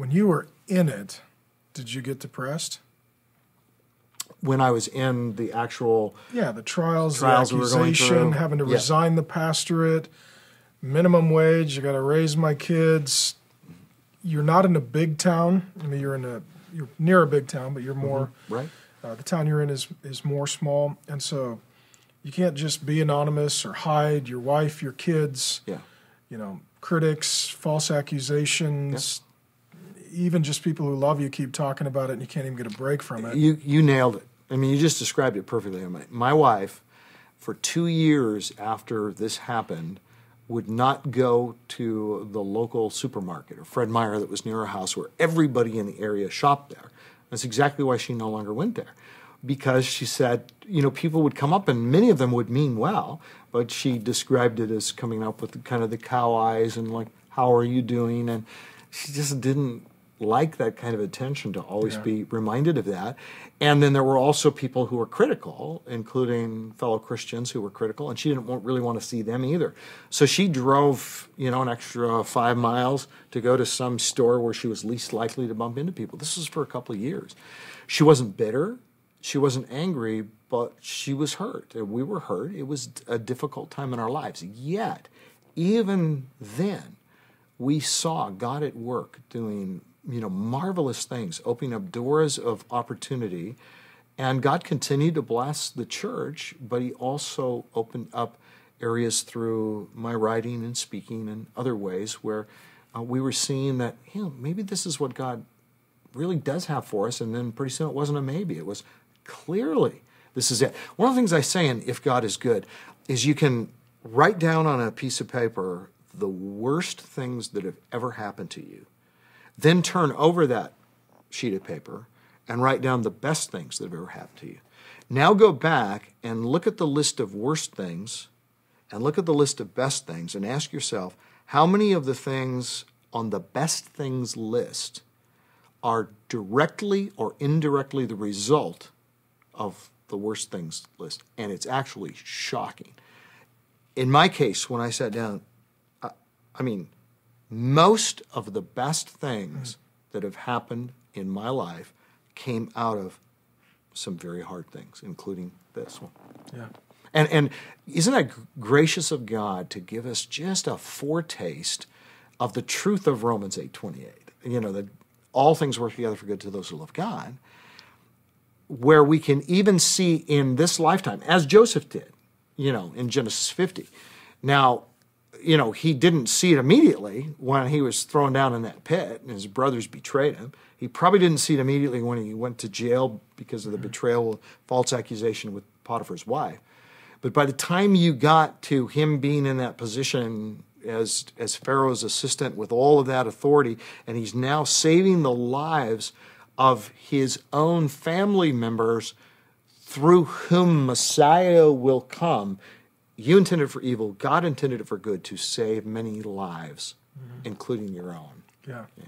When you were in it, did you get depressed? When I was in the actual the trials, the we were going accusation, through, having to resign the pastorate, minimum wage, you got to raise my kids. You're not in a big town. I mean, you're near a big town, but you're more right. The town you're in is more small, and so you can't just be anonymous or hide your wife, your kids. Yeah. Critics, false accusations. Even just people who love you keep talking about it, and you can't even get a break from it. You nailed it. I mean, you just described it perfectly. My wife, for 2 years after this happened, would not go to the local supermarket or Fred Meyer that was near her house where everybody in the area shopped there. That's exactly why she no longer went there. Because she said, people would come up and many of them would mean well, but she described it as coming up with kind of the cow eyes and like, how are you doing? And she just didn't like that kind of attention to always be reminded of that. And then there were also people who were critical, including fellow Christians who were critical, and she didn't really want to see them either. So she drove, an extra 5 miles to go to some store where she was least likely to bump into people. This was for a couple of years. She wasn't bitter. She wasn't angry, but she was hurt. We were hurt. It was a difficult time in our lives. Yet, even then, we saw God at work doing marvelous things, opening up doors of opportunity. And God continued to bless the church, but he also opened up areas through my writing and speaking and other ways where we were seeing that, maybe this is what God really does have for us. And then pretty soon it wasn't a maybe. It was clearly, this is it. One of the things I say in If God is Good is you can write down on a piece of paper the worst things that have ever happened to you. Then turn over that sheet of paper and write down the best things that have ever happened to you. Now go back and look at the list of worst things and look at the list of best things and ask yourself, how many of the things on the best things list are directly or indirectly the result of the worst things list? And it's actually shocking. In my case, when I sat down, most of the best things that have happened in my life came out of some very hard things, including this one. Yeah. And isn't that gracious of God to give us just a foretaste of the truth of Romans 8:28? That all things work together for good to those who love God, where we can even see in this lifetime, as Joseph did, in Genesis 50. Now, he didn't see it immediately when he was thrown down in that pit and his brothers betrayed him. He probably didn't see it immediately when he went to jail because of the betrayal, false accusation with Potiphar's wife. But by the time you got to him being in that position as Pharaoh's assistant with all of that authority, and he's now saving the lives of his own family members through whom Messiah will come, you intended it for evil, God intended it for good, to save many lives, including your own. Yeah. Yeah.